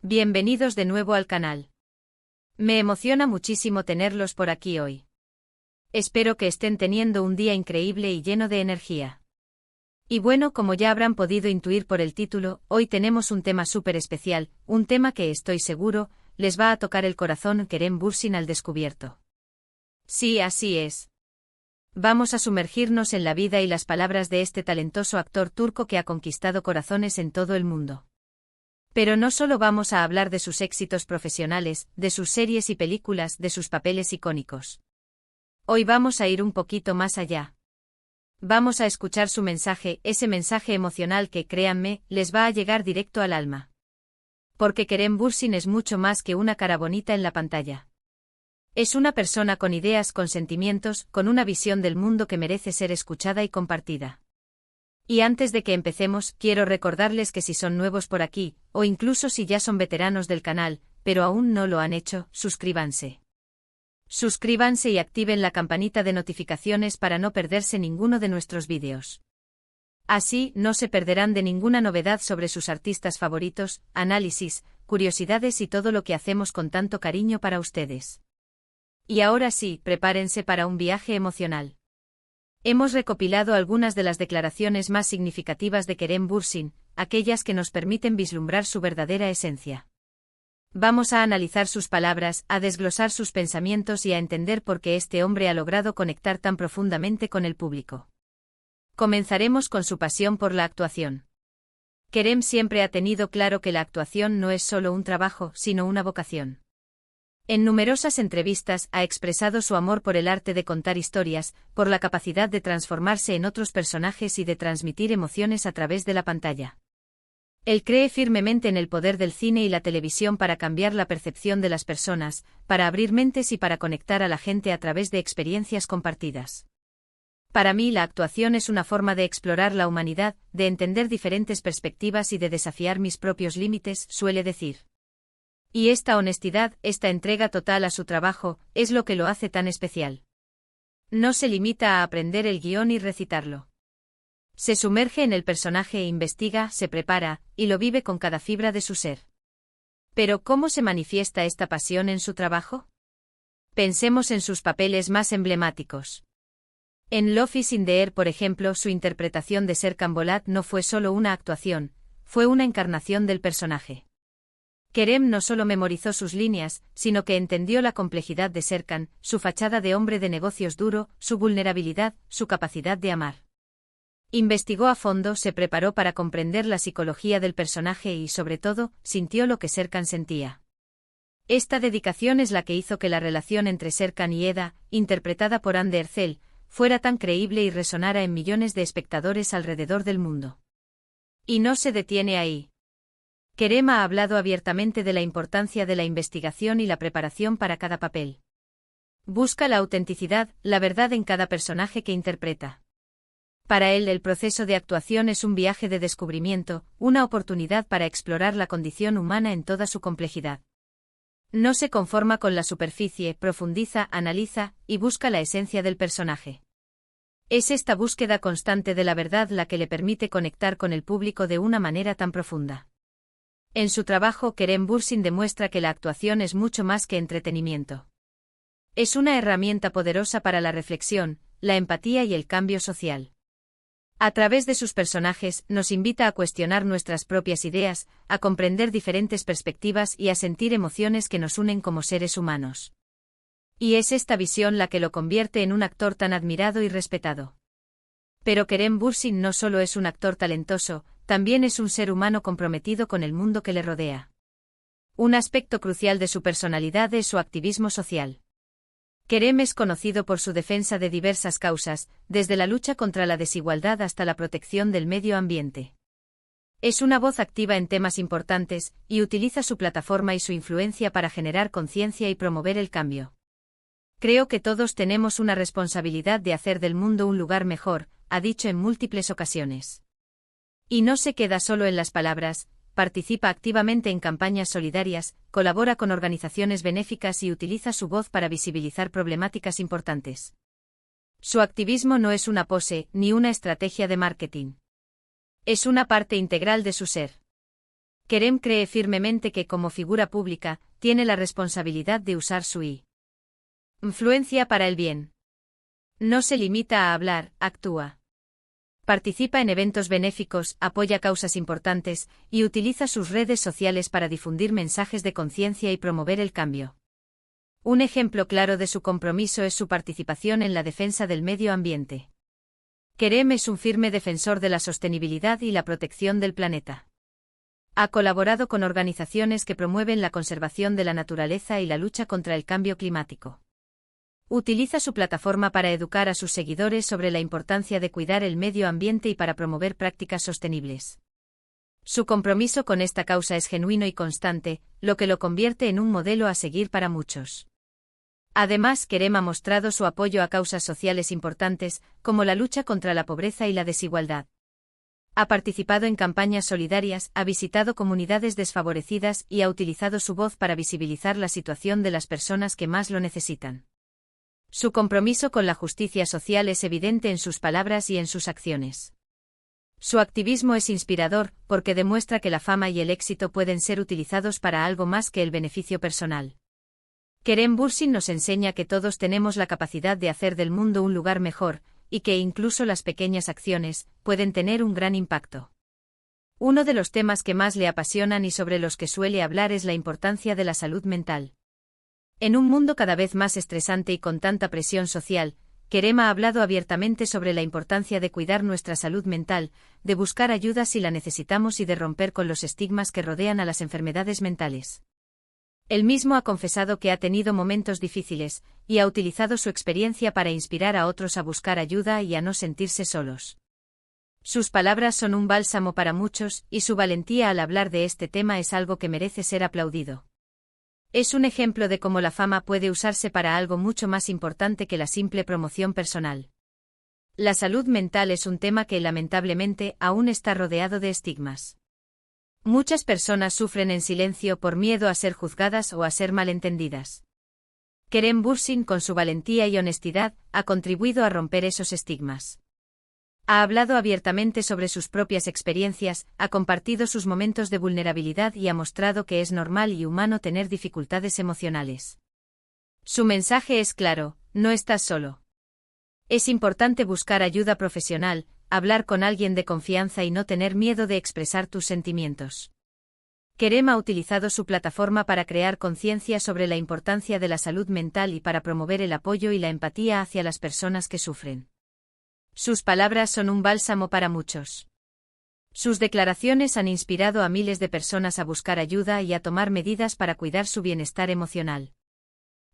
Bienvenidos de nuevo al canal. Me emociona muchísimo tenerlos por aquí hoy. Espero que estén teniendo un día increíble y lleno de energía. Y bueno, como ya habrán podido intuir por el título, hoy tenemos un tema súper especial, un tema que estoy seguro, les va a tocar el corazón. Kerem Bürsin al descubierto. Sí, así es. Vamos a sumergirnos en la vida y las palabras de este talentoso actor turco que ha conquistado corazones en todo el mundo. Pero no solo vamos a hablar de sus éxitos profesionales, de sus series y películas, de sus papeles icónicos. Hoy vamos a ir un poquito más allá. Vamos a escuchar su mensaje, ese mensaje emocional que, créanme, les va a llegar directo al alma. Porque Kerem Bürsin es mucho más que una cara bonita en la pantalla. Es una persona con ideas, con sentimientos, con una visión del mundo que merece ser escuchada y compartida. Y antes de que empecemos, quiero recordarles que si son nuevos por aquí, o incluso si ya son veteranos del canal, pero aún no lo han hecho, suscríbanse. Suscríbanse y activen la campanita de notificaciones para no perderse ninguno de nuestros vídeos. Así, no se perderán de ninguna novedad sobre sus artistas favoritos, análisis, curiosidades y todo lo que hacemos con tanto cariño para ustedes. Y ahora sí, prepárense para un viaje emocional. Hemos recopilado algunas de las declaraciones más significativas de Kerem Bürsin, aquellas que nos permiten vislumbrar su verdadera esencia. Vamos a analizar sus palabras, a desglosar sus pensamientos y a entender por qué este hombre ha logrado conectar tan profundamente con el público. Comenzaremos con su pasión por la actuación. Kerem siempre ha tenido claro que la actuación no es solo un trabajo, sino una vocación. En numerosas entrevistas ha expresado su amor por el arte de contar historias, por la capacidad de transformarse en otros personajes y de transmitir emociones a través de la pantalla. Él cree firmemente en el poder del cine y la televisión para cambiar la percepción de las personas, para abrir mentes y para conectar a la gente a través de experiencias compartidas. Para mí la actuación es una forma de explorar la humanidad, de entender diferentes perspectivas y de desafiar mis propios límites, suele decir. Y esta honestidad, esta entrega total a su trabajo, es lo que lo hace tan especial. No se limita a aprender el guión y recitarlo. Se sumerge en el personaje e investiga, se prepara, y lo vive con cada fibra de su ser. Pero ¿cómo se manifiesta esta pasión en su trabajo? Pensemos en sus papeles más emblemáticos. En Love is in the Air, por ejemplo, su interpretación de Serkan Bolat no fue solo una actuación, fue una encarnación del personaje. Kerem no solo memorizó sus líneas, sino que entendió la complejidad de Serkan, su fachada de hombre de negocios duro, su vulnerabilidad, su capacidad de amar. Investigó a fondo, se preparó para comprender la psicología del personaje y, sobre todo, sintió lo que Serkan sentía. Esta dedicación es la que hizo que la relación entre Serkan y Eda, interpretada por Hande Erçel, fuera tan creíble y resonara en millones de espectadores alrededor del mundo. Y no se detiene ahí. Kerem ha hablado abiertamente de la importancia de la investigación y la preparación para cada papel. Busca la autenticidad, la verdad en cada personaje que interpreta. Para él el proceso de actuación es un viaje de descubrimiento, una oportunidad para explorar la condición humana en toda su complejidad. No se conforma con la superficie, profundiza, analiza, y busca la esencia del personaje. Es esta búsqueda constante de la verdad la que le permite conectar con el público de una manera tan profunda. En su trabajo, Kerem Bürsin demuestra que la actuación es mucho más que entretenimiento. Es una herramienta poderosa para la reflexión, la empatía y el cambio social. A través de sus personajes, nos invita a cuestionar nuestras propias ideas, a comprender diferentes perspectivas y a sentir emociones que nos unen como seres humanos. Y es esta visión la que lo convierte en un actor tan admirado y respetado. Pero Kerem Bürsin no solo es un actor talentoso, también es un ser humano comprometido con el mundo que le rodea. Un aspecto crucial de su personalidad es su activismo social. Kerem es conocido por su defensa de diversas causas, desde la lucha contra la desigualdad hasta la protección del medio ambiente. Es una voz activa en temas importantes, y utiliza su plataforma y su influencia para generar conciencia y promover el cambio. Creo que todos tenemos una responsabilidad de hacer del mundo un lugar mejor, ha dicho en múltiples ocasiones. Y no se queda solo en las palabras, participa activamente en campañas solidarias, colabora con organizaciones benéficas y utiliza su voz para visibilizar problemáticas importantes. Su activismo no es una pose, ni una estrategia de marketing. Es una parte integral de su ser. Kerem cree firmemente que como figura pública, tiene la responsabilidad de usar su influencia para el bien. No se limita a hablar, actúa. Participa en eventos benéficos, apoya causas importantes, y utiliza sus redes sociales para difundir mensajes de conciencia y promover el cambio. Un ejemplo claro de su compromiso es su participación en la defensa del medio ambiente. Kerem es un firme defensor de la sostenibilidad y la protección del planeta. Ha colaborado con organizaciones que promueven la conservación de la naturaleza y la lucha contra el cambio climático. Utiliza su plataforma para educar a sus seguidores sobre la importancia de cuidar el medio ambiente y para promover prácticas sostenibles. Su compromiso con esta causa es genuino y constante, lo que lo convierte en un modelo a seguir para muchos. Además, Kerem ha mostrado su apoyo a causas sociales importantes, como la lucha contra la pobreza y la desigualdad. Ha participado en campañas solidarias, ha visitado comunidades desfavorecidas y ha utilizado su voz para visibilizar la situación de las personas que más lo necesitan. Su compromiso con la justicia social es evidente en sus palabras y en sus acciones. Su activismo es inspirador, porque demuestra que la fama y el éxito pueden ser utilizados para algo más que el beneficio personal. Kerem Bürsin nos enseña que todos tenemos la capacidad de hacer del mundo un lugar mejor, y que incluso las pequeñas acciones pueden tener un gran impacto. Uno de los temas que más le apasionan y sobre los que suele hablar es la importancia de la salud mental. En un mundo cada vez más estresante y con tanta presión social, Kerem ha hablado abiertamente sobre la importancia de cuidar nuestra salud mental, de buscar ayuda si la necesitamos y de romper con los estigmas que rodean a las enfermedades mentales. Él mismo ha confesado que ha tenido momentos difíciles, y ha utilizado su experiencia para inspirar a otros a buscar ayuda y a no sentirse solos. Sus palabras son un bálsamo para muchos, y su valentía al hablar de este tema es algo que merece ser aplaudido. Es un ejemplo de cómo la fama puede usarse para algo mucho más importante que la simple promoción personal. La salud mental es un tema que lamentablemente aún está rodeado de estigmas. Muchas personas sufren en silencio por miedo a ser juzgadas o a ser malentendidas. Kerem Bürsin, con su valentía y honestidad, ha contribuido a romper esos estigmas. Ha hablado abiertamente sobre sus propias experiencias, ha compartido sus momentos de vulnerabilidad y ha mostrado que es normal y humano tener dificultades emocionales. Su mensaje es claro: no estás solo. Es importante buscar ayuda profesional, hablar con alguien de confianza y no tener miedo de expresar tus sentimientos. Kerem ha utilizado su plataforma para crear conciencia sobre la importancia de la salud mental y para promover el apoyo y la empatía hacia las personas que sufren. Sus palabras son un bálsamo para muchos. Sus declaraciones han inspirado a miles de personas a buscar ayuda y a tomar medidas para cuidar su bienestar emocional.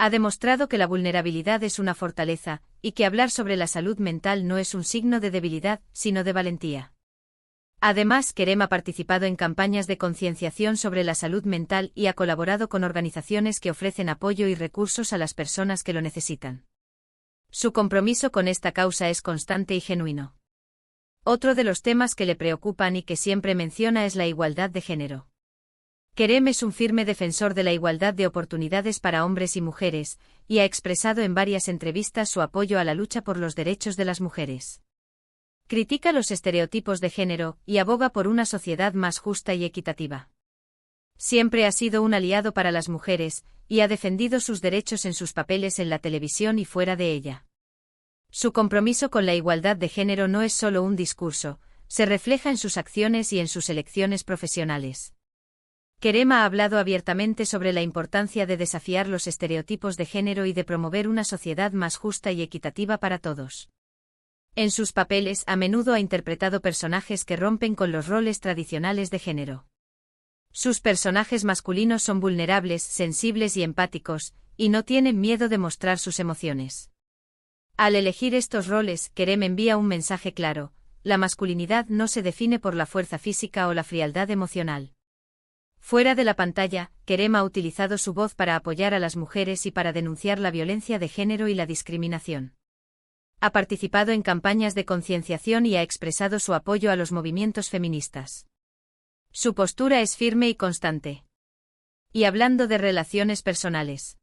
Ha demostrado que la vulnerabilidad es una fortaleza, y que hablar sobre la salud mental no es un signo de debilidad, sino de valentía. Además, Kerem ha participado en campañas de concienciación sobre la salud mental y ha colaborado con organizaciones que ofrecen apoyo y recursos a las personas que lo necesitan. Su compromiso con esta causa es constante y genuino. Otro de los temas que le preocupan y que siempre menciona es la igualdad de género. Kerem es un firme defensor de la igualdad de oportunidades para hombres y mujeres, y ha expresado en varias entrevistas su apoyo a la lucha por los derechos de las mujeres. Critica los estereotipos de género y aboga por una sociedad más justa y equitativa. Siempre ha sido un aliado para las mujeres, y ha defendido sus derechos en sus papeles en la televisión y fuera de ella. Su compromiso con la igualdad de género no es solo un discurso, se refleja en sus acciones y en sus elecciones profesionales. Kerem ha hablado abiertamente sobre la importancia de desafiar los estereotipos de género y de promover una sociedad más justa y equitativa para todos. En sus papeles, a menudo ha interpretado personajes que rompen con los roles tradicionales de género. Sus personajes masculinos son vulnerables, sensibles y empáticos, y no tienen miedo de mostrar sus emociones. Al elegir estos roles, Kerem envía un mensaje claro: la masculinidad no se define por la fuerza física o la frialdad emocional. Fuera de la pantalla, Kerem ha utilizado su voz para apoyar a las mujeres y para denunciar la violencia de género y la discriminación. Ha participado en campañas de concienciación y ha expresado su apoyo a los movimientos feministas. Su postura es firme y constante. Y hablando de relaciones personales,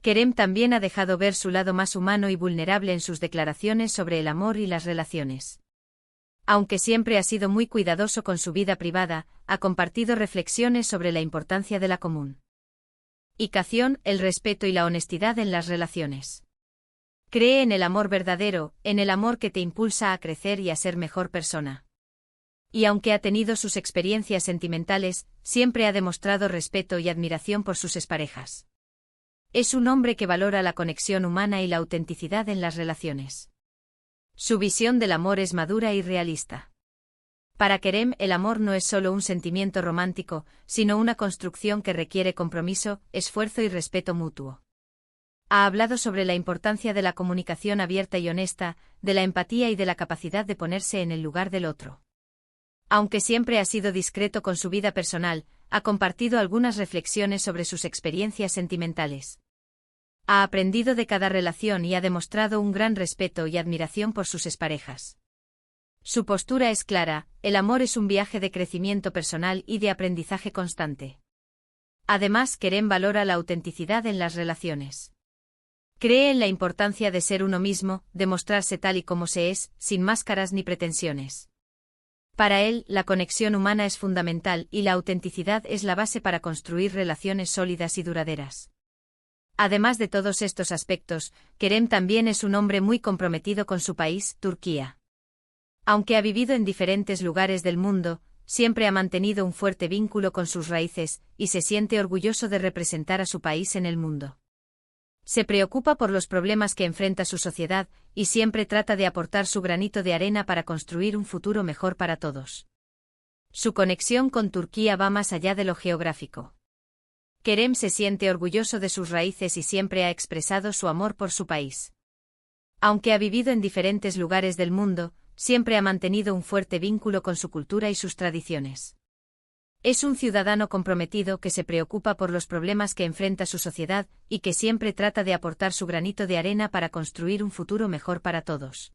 Kerem también ha dejado ver su lado más humano y vulnerable en sus declaraciones sobre el amor y las relaciones. Aunque siempre ha sido muy cuidadoso con su vida privada, ha compartido reflexiones sobre la importancia de la comunicación, el respeto y la honestidad en las relaciones. Cree en el amor verdadero, en el amor que te impulsa a crecer y a ser mejor persona. Y aunque ha tenido sus experiencias sentimentales, siempre ha demostrado respeto y admiración por sus exparejas. Es un hombre que valora la conexión humana y la autenticidad en las relaciones. Su visión del amor es madura y realista. Para Kerem, el amor no es solo un sentimiento romántico, sino una construcción que requiere compromiso, esfuerzo y respeto mutuo. Ha hablado sobre la importancia de la comunicación abierta y honesta, de la empatía y de la capacidad de ponerse en el lugar del otro. Aunque siempre ha sido discreto con su vida personal, ha compartido algunas reflexiones sobre sus experiencias sentimentales. Ha aprendido de cada relación y ha demostrado un gran respeto y admiración por sus exparejas. Su postura es clara: el amor es un viaje de crecimiento personal y de aprendizaje constante. Además, Kerem valora la autenticidad en las relaciones. Cree en la importancia de ser uno mismo, de mostrarse tal y como se es, sin máscaras ni pretensiones. Para él, la conexión humana es fundamental y la autenticidad es la base para construir relaciones sólidas y duraderas. Además de todos estos aspectos, Kerem también es un hombre muy comprometido con su país, Turquía. Aunque ha vivido en diferentes lugares del mundo, siempre ha mantenido un fuerte vínculo con sus raíces, y se siente orgulloso de representar a su país en el mundo. Se preocupa por los problemas que enfrenta su sociedad, y siempre trata de aportar su granito de arena para construir un futuro mejor para todos. Su conexión con Turquía va más allá de lo geográfico. Kerem se siente orgulloso de sus raíces y siempre ha expresado su amor por su país. Aunque ha vivido en diferentes lugares del mundo, siempre ha mantenido un fuerte vínculo con su cultura y sus tradiciones. Es un ciudadano comprometido que se preocupa por los problemas que enfrenta su sociedad y que siempre trata de aportar su granito de arena para construir un futuro mejor para todos.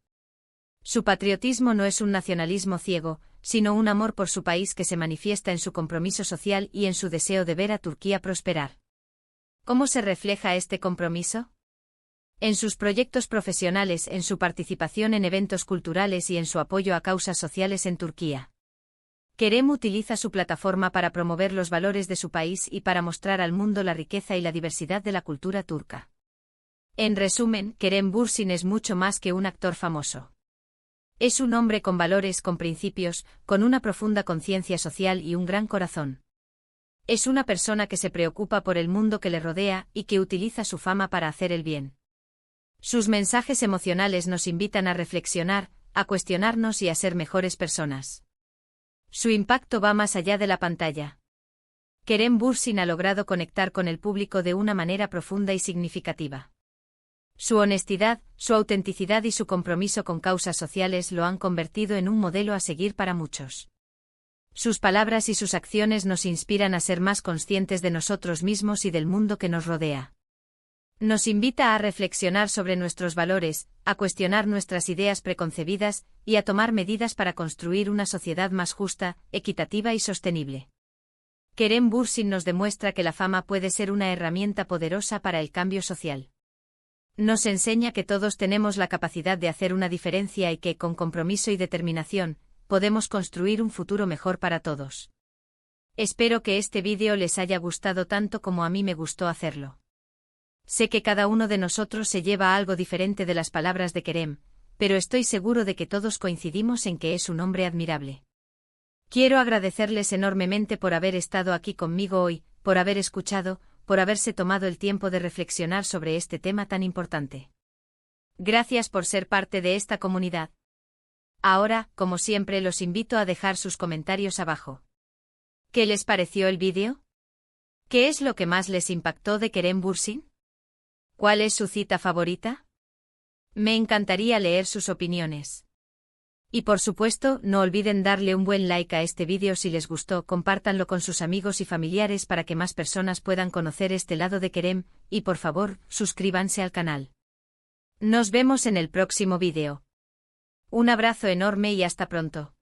Su patriotismo no es un nacionalismo ciego, sino un amor por su país que se manifiesta en su compromiso social y en su deseo de ver a Turquía prosperar. ¿Cómo se refleja este compromiso? En sus proyectos profesionales, en su participación en eventos culturales y en su apoyo a causas sociales en Turquía. Kerem utiliza su plataforma para promover los valores de su país y para mostrar al mundo la riqueza y la diversidad de la cultura turca. En resumen, Kerem Bürsin es mucho más que un actor famoso. Es un hombre con valores, con principios, con una profunda conciencia social y un gran corazón. Es una persona que se preocupa por el mundo que le rodea y que utiliza su fama para hacer el bien. Sus mensajes emocionales nos invitan a reflexionar, a cuestionarnos y a ser mejores personas. Su impacto va más allá de la pantalla. Kerem Bürsin ha logrado conectar con el público de una manera profunda y significativa. Su honestidad, su autenticidad y su compromiso con causas sociales lo han convertido en un modelo a seguir para muchos. Sus palabras y sus acciones nos inspiran a ser más conscientes de nosotros mismos y del mundo que nos rodea. Nos invita a reflexionar sobre nuestros valores, a cuestionar nuestras ideas preconcebidas y a tomar medidas para construir una sociedad más justa, equitativa y sostenible. Kerem Bürsin nos demuestra que la fama puede ser una herramienta poderosa para el cambio social. Nos enseña que todos tenemos la capacidad de hacer una diferencia y que, con compromiso y determinación, podemos construir un futuro mejor para todos. Espero que este vídeo les haya gustado tanto como a mí me gustó hacerlo. Sé que cada uno de nosotros se lleva algo diferente de las palabras de Kerem, pero estoy seguro de que todos coincidimos en que es un hombre admirable. Quiero agradecerles enormemente por haber estado aquí conmigo hoy, por haber escuchado, por haberse tomado el tiempo de reflexionar sobre este tema tan importante. Gracias por ser parte de esta comunidad. Ahora, como siempre, los invito a dejar sus comentarios abajo. ¿Qué les pareció el vídeo? ¿Qué es lo que más les impactó de Kerem Bürsin? ¿Cuál es su cita favorita? Me encantaría leer sus opiniones. Y por supuesto, no olviden darle un buen like a este vídeo si les gustó, compártanlo con sus amigos y familiares para que más personas puedan conocer este lado de Kerem, y por favor, suscríbanse al canal. Nos vemos en el próximo vídeo. Un abrazo enorme y hasta pronto.